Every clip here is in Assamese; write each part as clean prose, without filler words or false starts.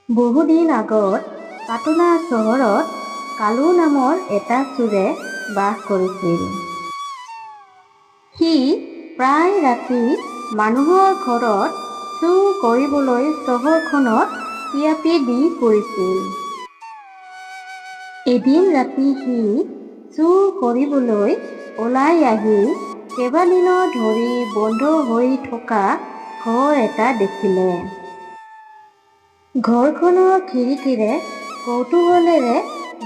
বহুদিন আগত পাটনা চহৰত কালু নামৰ এটা চোৰে বাস কৰিছিল। সি প্ৰায় ৰাতি মানুহৰ ঘৰত চুৰ কৰিবলৈ চহৰখনত পিয়াপি দি ফুৰিছিল। এদিন ৰাতি সি চুৰ কৰিবলৈ ওলাই আহি কেইবাদিনো ধৰি বন্ধ হৈ থকা ঘৰ এটা দেখিলে। ঘৰখনৰ খিৰিকীৰে কৌতূহলেৰে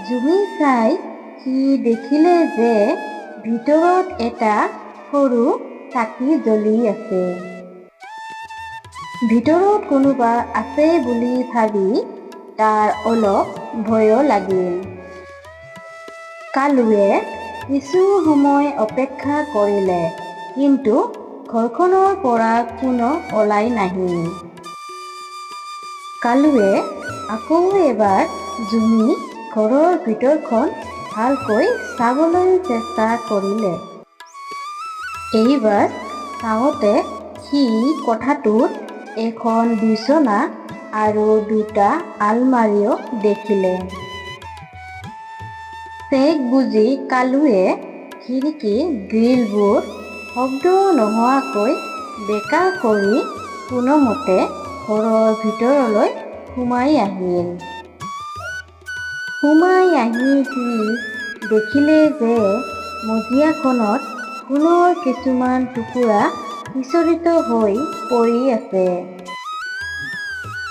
জুমি চাই সি দেখিলে যে ভিতৰত এটা সৰু চাকি জ্বলি আছে। ভিতৰত কোনোবা আছে বুলি ভাবি তাৰ অলপ ভয়ো লাগিল। কালুৱে কিছু সময় অপেক্ষা কৰিলে, কিন্তু ঘৰখনৰ পৰা কোনো ওলাই নাহিল। কালুৱে আকৌ এবাৰ জুমি ঘৰৰ ভিতৰখন ভালকৈ চাবলৈ চেষ্টা কৰিলে। এইবাৰ চাওঁতে সি কোঠাটোত এখন বিচনা আৰু দুটা আলমাৰিও দেখিলে। চেক বুজি কালুৱে খিৰিকীৰ গ্ৰিলবোৰ শব্দ নোহোৱাকৈ বেঁকা কৰি কোনোমতে ঘৰৰ ভিতৰলৈ সোমাই আহিল। সোমাই আহি সি দেখিলে যে মজিয়াখনত সোণৰ কিছুমান টুকুৰা সিঁচৰিত হৈ পৰি আছে।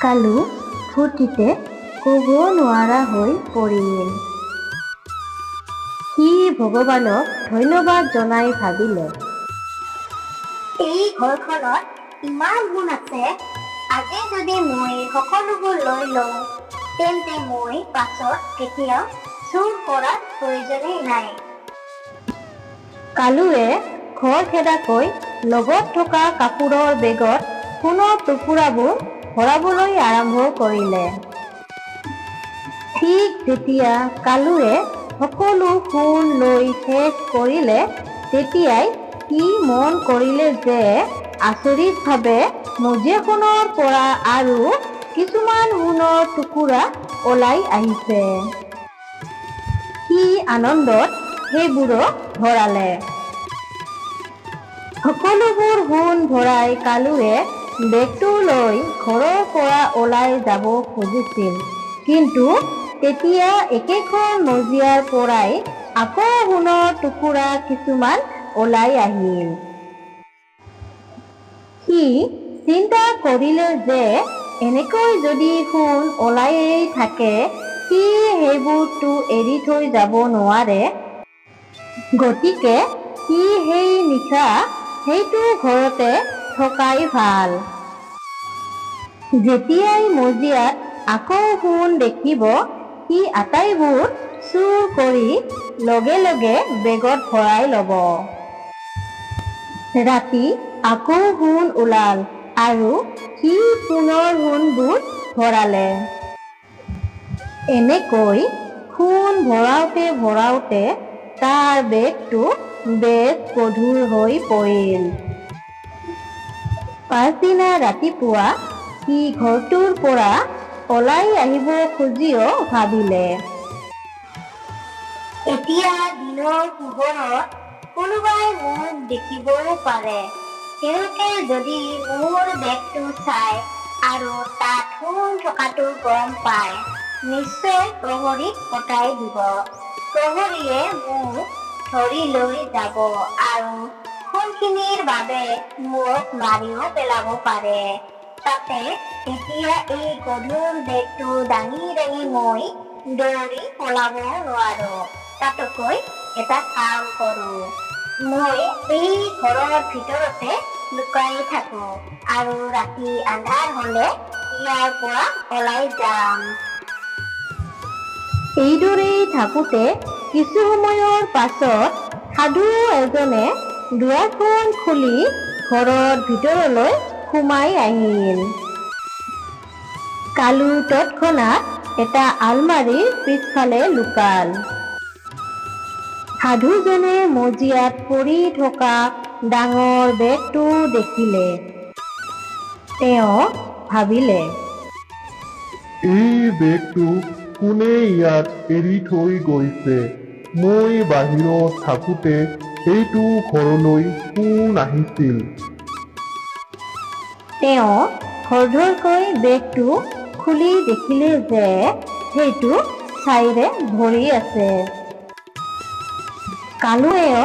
কালু ফূৰ্তিতে ক'ব নোৱাৰা হৈ পৰিল। সি ভগৱানক ধন্যবাদ জনাই ভাবিলে, এই ঘৰখনত ইমান গুণ আছে, আজি যদি মই সকলোবোৰ লৈ লওঁ তেন্তে মই পাছত কেতিয়াও চুৰ কৰাৰ প্ৰয়োজনেই নাই। কালুৱে খৰখেদাকৈ লগত থকা কাপোৰৰ বেগত সোণৰ টুকুৰাবোৰ ভৰাবলৈ আৰম্ভ কৰিলে। ঠিক যেতিয়া কালুৱে সকলো সোণ লৈ শেষ কৰিলে, তেতিয়াই সি মন কৰিলে যে আচৰিতভাৱে মজিয়াখনৰ পৰা আৰু কিছুমান সোণৰ টুকুৰা ওলাই আহিছে। সি আনন্দত সেইবোৰো ভৰালে। সকলোবোৰ সোণ ভৰাই কালুৱে বেগটো লৈ ঘৰৰ পৰা ওলাই যাব খুজিছিল, কিন্তু তেতিয়া একেখন মজিয়াৰ পৰাই আকৌ সোণৰ টুকুৰা কিছুমান ওলাই আহিল। সি চিন্তা কৰিলে যে এনেকৈ যদি সোণ ওলাইয়েই থাকে, সি সেইবোৰতো এৰি থৈ যাব নোৱাৰে। গতিকে সি সেই নিশা সেইটো ঘৰতে থকাই ভাল। যেতিয়াই মজিয়াত আকৌ সোণ দেখিব, সি আটাইবোৰ চুৰ কৰি লগে লগে বেগত ভৰাই ল'ব। ৰাতি আকৌ সোণ ওলাল আৰু সি পুনৰ সোণবোৰ ভৰালে। এনেকৈ সোণ ভৰাওঁতে ভৰাওঁতে তাৰ বেগটো বেছ গধুৰ হৈ পৰিল। পাছদিনা ৰাতিপুৱা সি ঘৰটোৰ পৰা ওলাই আহিব খুজিও ভাবিলে, এতিয়া দিনৰ পোহৰত কোনোবাই মোক দেখিবও পাৰে। তেওঁলোকে যদি মোৰ বেগটো চাই আৰু তাত সোণ থকাটো গম পায়, নিশ্চয় প্ৰহৰীক পঠাই দিব। প্ৰহৰীয়ে মোক ধৰি লৈ যাব আৰু সোণখিনিৰ বাবে মোক মাৰিও পেলাব পাৰে। তাতে এতিয়া এই গধুৰ বেগটো দাঙি দাঙি মই দৌৰি পলাব নোৱাৰো। তাতকৈ এটা কাম কৰো, মই এই ঘৰৰ ভিতৰতে লুকাই থাকো আৰু ৰাতি আন্ধাৰ হলে ইয়াৰ পৰা ওলাই যাম। এইদৰেই থাকোঁতে কিছু সময়ৰ পাছত সাধু এজনে দুৱাৰখন খুলি ঘৰৰ ভিতৰলৈ সোমাই আহিল। কালু তৎক্ষণাৎ এটা আলমাৰীৰ পিছফালে লুকাল। সাধুজনে মজিয়াত পৰি থকা ডাঙৰ বেগটো দেখিলে। তেওঁ ভাবিলে, এই বেগটো কোনে ইয়াত এৰি থৈ গৈছে? মই বাহিৰত থাকোঁতে এইটো ঘৰলৈ কোন আহিছিল? তেওঁ খৰধৰকৈ বেগটো খুলি দেখিলে যে সেইটো ছাইৰে ভৰি আছে। কালুৱেও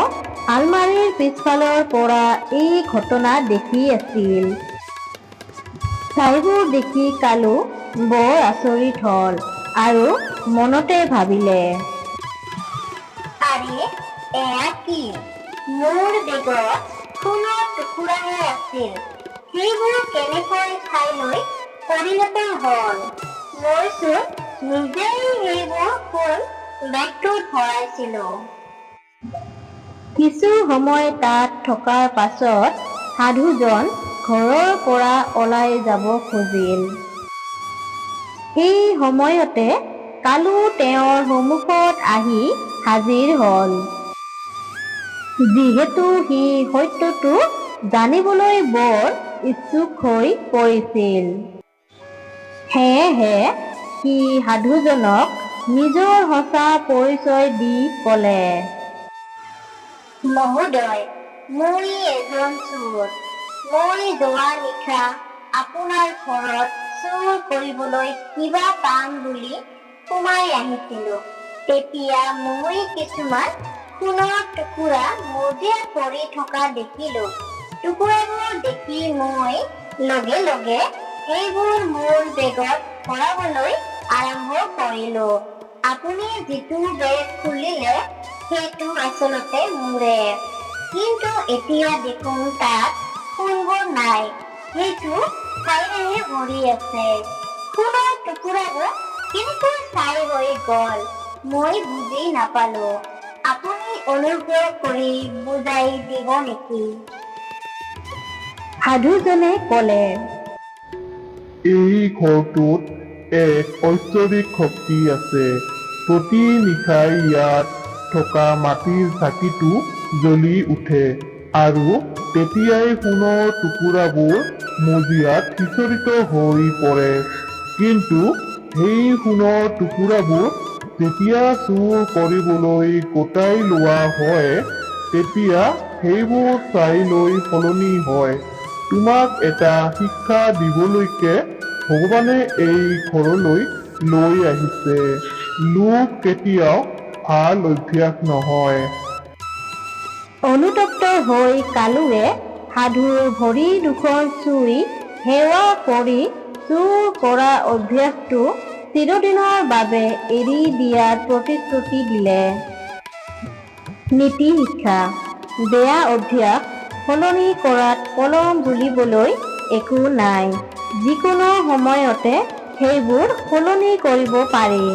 আলমাৰীৰ পিছফালৰ পৰা এই ঘটনা দেখি আছিল। ছাইবোৰ দেখি কালু বৰ আচৰিত হ'ল আৰু মনতে ভাবিলে, আৰে এয়া কি? মোৰ বেগত সোণৰ টুকুৰাহে আছিল। সেইবোৰ কেনেকৈ ঠাইলৈ পৰিণত হ'ল? মইচোন নিজেই সেইবোৰ সোণ বেগটোত ভৰাইছিলো। কিছু সময় তাত থকাৰ পাছত সাধুজন ঘৰৰ পৰা ওলাই যাব খুজিল। সেই সময়তে কালু তেওঁৰ সন্মুখত আহি হাজিৰ হ'ল। যিহেতু সি সত্যটো জানিবলৈ বৰ ইচ্ছুক হৈ পৰিছিল, সেয়েহে সি সাধুজনক নিজৰ সঁচা পৰিচয় দি ক'লে, মহোদয়, মই এজন চোৰ। মই যোৱা নিশা আপোনাৰ ঘৰত চুৰ কৰিবলৈ কিবা পাম বুলি সোমাই আহিছিলো। তেতিয়া মই কিছুমান সোণৰ টুকুৰা মজিয়াত পৰি থকা দেখিলো। টুকুৰাবোৰ দেখি মই লগে লগে সেইবোৰ মোৰ বেগত ভৰাবলৈ আৰম্ভ কৰিলো। আপুনি যিটো বেগ খুলিলে সেইটো আচলতে মোৰে। কিন্তু এতিয়া দেখোন তাত সোণবোৰ নাই। সেইটো ছাইৰেহে ভৰি আছে। সোণৰ টুকুৰাবোৰ কেনেকৈ ছাই হৈ গ'ল মই বুজি নাপালো। আপুনি অনুগ্ৰহ কৰি বুজাই দিব নেকি? সাধুজনে ক'লে, এই ঘৰটোত এক ঐশ্বৰিক শক্তি আছে। প্ৰতি নিশাই ইয়াত থকা মাটিৰ চাকিটো জ্বলি উঠে আৰু তেতিয়াই সোণৰ টুকুৰাবোৰ মজিয়াত সিঁচৰিত হৈ পৰে। কিন্তু সেই সোণৰ টুকুৰাবোৰ যেতিয়া চুৰ কৰিবলৈ গোটাই লোৱা হয়, তেতিয়া সেইবোৰ ছাইলৈ সলনি হয়। তোমাক এটা শিক্ষা দিবলৈকে ভগৱানে এই ঘৰলৈ লৈ আহিছে। লোভ কেতিয়াও ভাল অভ্যাস নহয়। অনুতপ্ত হৈ কালুৱে সাধুৰ ভৰি দুখন চুই সেৱা কৰি চুৰ কৰা অভ্যাসটো চিৰদিনৰ বাবে এৰি দিয়াৰ প্ৰতিশ্ৰুতি দিলে। নীতি শিক্ষা: বেয়া অভ্যাস সলনি কৰাত পলম বুলিবলৈ একো নাই। যিকোনো সময়তে সেইবোৰ সলনি কৰিব পাৰি।